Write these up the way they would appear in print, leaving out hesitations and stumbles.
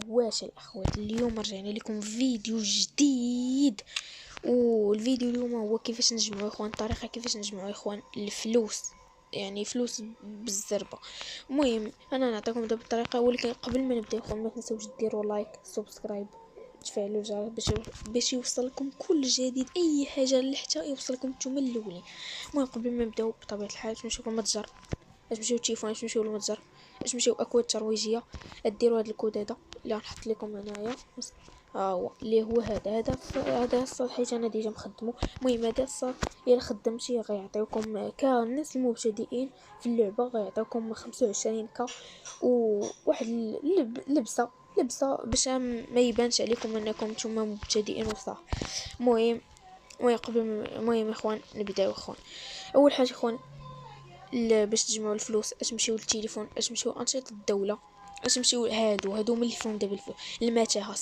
واش الاخوات، اليوم رجعنا لكم فيديو جديد. والفيديو اليوم هو كيفاش نجمعوا اخوان، الطريقه كيفاش نجمعوا اخوان الفلوس، يعني فلوس بالزربه. المهم انا نعطيكم دابا الطريقه، ولكن قبل ما نبدا اخوان ما تنساوش ديروا لايك سبسكرايب تفعلوا الجرس باش يوصلكم كل جديد، اي حاجه حتى يوصلكم نتوما الاولين. المهم قبل ما نبداو بطبيعه الحال نمشيو للمتجر، باش نمشيو للتليفون، باش نمشيو للمتجر، باش نمشيو اكواد ترويجيه. ديروا هذا الكود هذا اللي غنحط لكم هنايا، ها هو اللي هو هذا الصاد، حيت انا ديجا مخدمو. المهم هذا الصاد الا خدمتي غيعطيوكم كالناس المبتدئين في اللعبه، غيعطيوكم 25 كا وواحد لبسه باش ما يبانش عليكم انكم نتوما مبتدئين وصح. المهم المهم اخوان نبداو اخوان. اول حاجه اخوان، باش تجمعوا الفلوس تمشيو للتليفون، تمشيو انشطه الدوله، تمشيو هادو من اللي فيهم دابا المتاهه.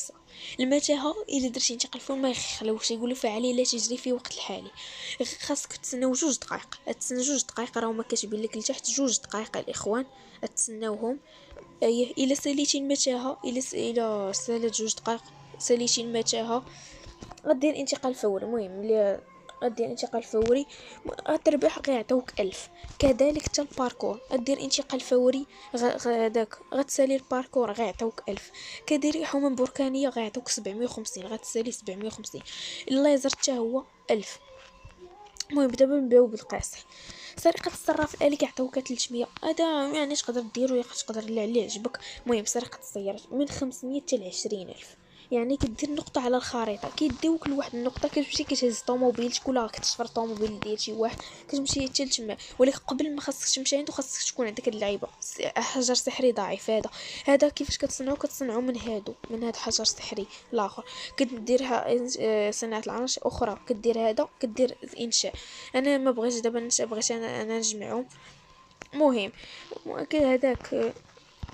المتاهه الا درتي انت قلفون ما يخلوش، يقولوا فعاليه لا تجري في وقت الحالي. خاصك تسناو 2 دقائق، تسنى 2 دقائق، راهما كاتبين لك لتحت 2 دقائق الاخوان تسناوهم. الا ساليتي المتاهه، الا سالت 2 دقائق ساليتي المتاهه، غدير انتقال فوري. المهم اللي غدير انتقال فوري غتربح، غيعطيوك 1000. كذلك حتى الباركور غدير انتقال فوري، هداك غتسالي الباركور غيعطيوك 1000. كذلك حمم بركانيه غيعطيوك 750، غتسالي 750. الليزر حتى هو 1000. المهم دابا نبداو بالقاصح. سرقه الصراف الالي كيعطيوك 300، هذا يعني تقدر ديرو، تقدر اللي عجبك. المهم سرقه السيارات من 500 حتى ل 20,000، يعني كدير نقطه على الخريطه، كيديوك لواحد النقطه، كتمشي كتهز طوموبيلتك ولا كتشفر طوموبيل ديال شي واحد، كتمشي حتى لتما. ولكن قبل ما خاصك تمشي عنده، خاصك تكون عندك هاد اللعيبه حجر سحري ضعيف. هذا كيفاش كتصنعو من هاد حجر سحري الاخر. كديرها صناعه العناصر اخرى، كدير هذا، كدير الانشاء. انا ما بغيتش دابا ننشا، بغيت انا نجمعهم. مهم هذاك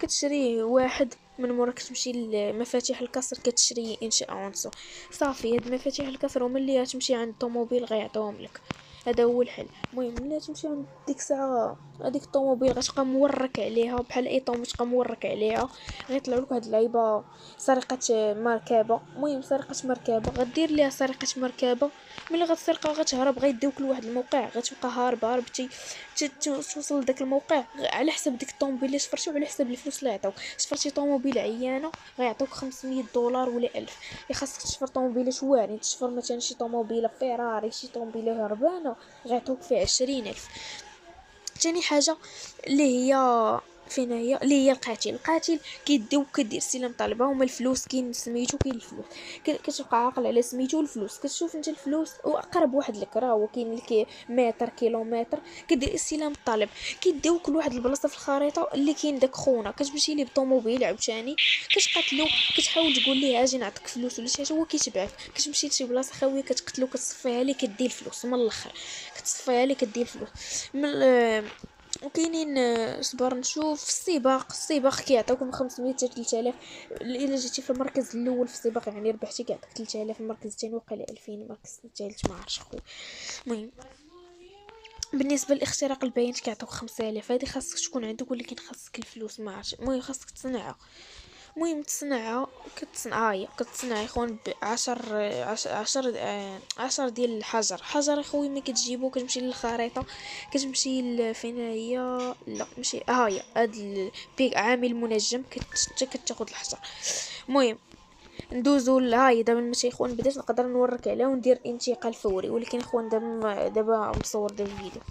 كتشري واحد، من مورا كتمشي لمفاتيح الكسر كتشري انشاء عنصر صافي. هاد مفاتيح الكسر هما اللي تمشي عند الطوموبيل غيعطيوهم لك، هذا هو الحل. المهم ملي تمشي عند ديك الساعه، هذيك الطوموبيل غتبقى مورك عليها بحال اي طوموبيل تبقى مورك عليها، غيطلعوا لك هاد اللعيبه سرقه مركبه. المهم سرقه مركبه غدير ليها سرقه مركبه، ملي غتسرقها غتهرب، غيديوك لواحد الموقع، غتبقى هارب توصل لداك الموقع على حسب ديك الطوموبيل اللي شفرتي وعلى حسب الفلوس اللي عطاوك. شفرتي طوموبيل عيانه غيعطوك 500 دولار ولا 1000. خاصك تشفر طوموبيلات واعرين، تشفر مثلا شي طوموبيله فيراري، شي طوموبيله هربانه غيعطوك فيها 20,000. تاني حاجه اللي هي فين هي، اللي هي القاتل كيديو، كدير استلام طلبه. هما الفلوس، كاين سميتو كاين الفلوس، كتبقى عاقل على سميتو والفلوس، كتشوف انت الفلوس واقرب واحد لك، راه هو كاين اللي متر كيلومتر، كدير استلام الطلب، كيديو كل واحد البلاصه في الخريطه اللي كاين داك خونا، كتمشي ليه بالطوموبيل عاوتاني، كتقاتلو، كتحاول تقول ليه اجي نعطيك فلوس ولا شي حاجه، هو كيتبعك. كتمشي لشي بلاصه خاويه كتقتلو، كتصفيها ليه، كدي الفلوس من الاخر، كتصفيها ليه كدي الفلوس من وكاينين صبر نشوف السباق كيعطيوك من 500 حتى 3000. الا جيتي في المركز الاول في السباق يعني ربحتي، كيعطيك 3000. المركز الثاني وقيله 2000، المركز الثالث ما عرفتش خويا. المهم بالنسبه لاختراق البيانات كيعطيوك 5000، هذه خاصك تكون عندك، ولكن خاصك الفلوس ما عرفتش. المهم خاصك تصنعها. المهم تصنعها، كتصنع يا اخوان عشر ديال حجر اخوي. ملي كتجيبو كتمشي للخريطه، كتمشي فين هي، لا ماشي هي هاد عامل منجم، كتاخد الحجر. المهم ندوزو هاي دابا نمشي اخوان، بديت نقدر نورك عليها وندير انتقال فوري، ولكن اخوان دابا مصور دابا الفيديو.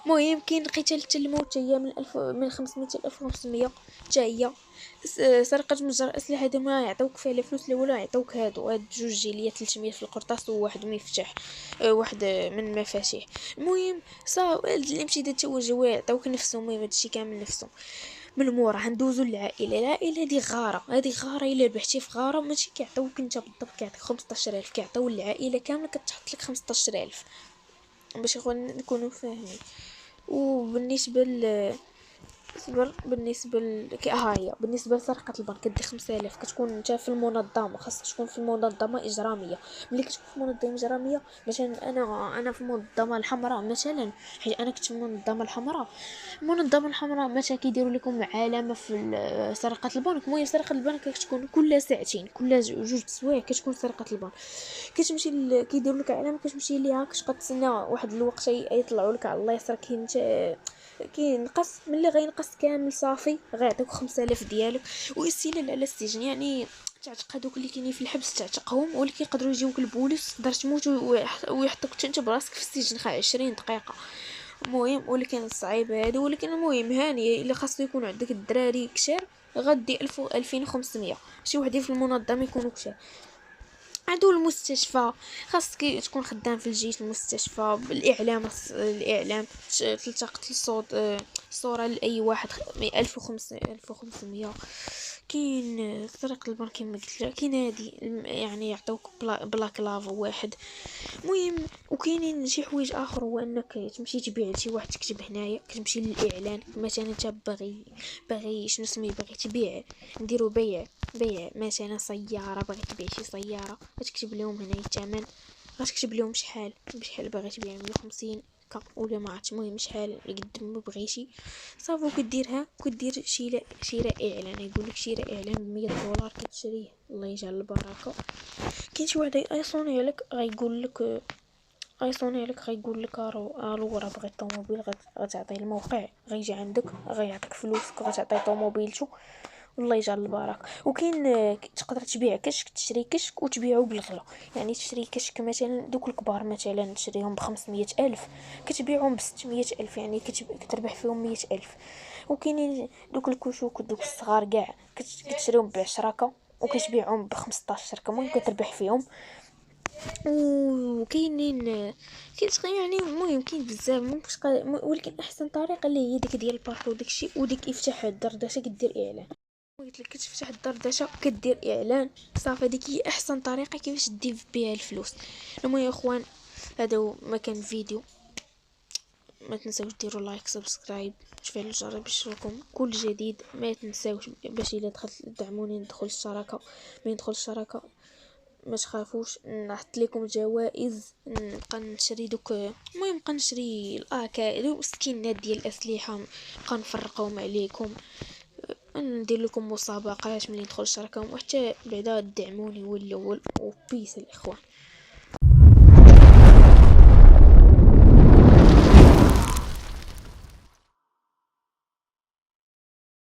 المهم كاين قتال الموت، هي من 500 ل 1500 حتى هي. سرقة متجر الأسلحة، هذا ما يعطوك فيها لا فلوس لا والو، يعطوك هاد جوج جيليات 300 في القرطاس وواحد مفتاح، واحد من المفاتيح. المهم الامتداد توجه يعطوك نفسهم. المهم هادشي كامل نفسهم. من مورا هندوزو العائله هذه غاره، الا ربحتي في غاره ماشي كيعطيوك انت بالضبط، كيعطيك 15,000، كيعطيو العائله كامله كتحط لك 15,000 باش نكونوا فاهمين. وبالنسبه اصبر. بالنسبه هي بالنسبه لسرقه البنك كدي 5000 كتكون انت في المنظمه، خاصك تكون في المنظمه اجراميه. ملي كتكون في منظمه اجراميه مثلا انا في المنظمه الحمراء مثلا، حيت انا كنت في المنظمه الحمراء. المنظمه الحمراء مثلا كيديروا لكم علامه في سرقه البنك. المهم سرقه البنك كتكون كل ساعتين كل جوج سوايع كتكون سرقه البنك. كتمشي كيديروا لك علامه كتمشي ليها، كتبقى تسنى واحد الوقت يطلعوا لك على الله يسرك كينقص ملي غينقص كامل صافي غيعطيوك 5000 ديالك واستلال على السجن. يعني تعتق هادوك اللي كاينين في الحبس تعتقهم، ولكن يقدروا يجيوك البوليس تقدر تموت ويحطوك انت براسك في السجن 20 دقيقه. المهم ولكن صعيب هادو، ولكن المهم هاني الا خاصو يكون عندك الدراري كشار غدي 1000 2500. شي وحدين في المنظمه يكونوا كشار. عندو المستشفى خاصك تكون خدام في الجيش المستشفى بالاعلام. الاعلام تلتقط الصوت صوره لاي واحد 1500. كاين طريق البنك كما قلت لك، كاين هادي يعني يعطوك بلاك لافا واحد. المهم وكاينين شي حوايج اخر، هو انك تمشي تبيع لشي واحد تكتب هنايا كتمشي للاعلان مثلا انت باغي شنو سمي باغي تبيع نديرو بيع مثلا سياره، باغي تبيع شي سياره غتكتب لهم هنايا الثمن، غتكتب لهم شحال باغي تبيع 150 ولا ما عرفتش. المهم شحال قد ما بغيتي صافي وكديرها وكدير شراء اعلان. يقول لك شراء اعلان ب$100 كتشريه الله يجعل البركه. كاين شي واحد يصوني عليك غيقول لك غيقول لك الو راه بغيت طوموبيل غتعطيه الموقع غيجي عندك غيعطيك فلوسك غتعطيه طوموبيلته والله يجعل البركه. وكاين تقدر تبيع كشك، تشري كشك وتبيعه بالغلا. يعني تشري كشك مثلا دوك الكبار مثلا تشريهم ب500 ألف كتبيعهم ب600 ألف، يعني كتربح فيهم 100 ألف. وكاينين دوك الكشوك دوك الصغار كاع كتشريهم ب10 وكتبيعهم ب15. المهم كتربح فيهم. وكاينين يعني المهم كاين بزاف ولكن احسن طريقه اللي هي ديك ديال الباركور داكشي وديك افتح الدردشه كدير اعلان. قلت لك كتفتح الدردشه كدير اعلان صافي. ديك هي احسن طريقه كيفاش دير بها الفلوس. المهم يا اخوان هذا ما كان فيديو، ما تنساوش ديروا لايك سبسكرايب تفعلوا الجرس باش يوصلكم كل جديد. ما تنساوش باش الا دخلت دعموني ندخل الشراكه، من ندخل الشراكه ما تخافوش نحط لكم جوائز. نبقى نشري دوك المهم نبقى نشري الاكا سكينات ديال الاسلحه نبقى نفرقهم عليكم، ندير لكم مسابقات ملي ندخل الشركه، وحتى بعدا دعموني هو الاول. وبيس الاخوان.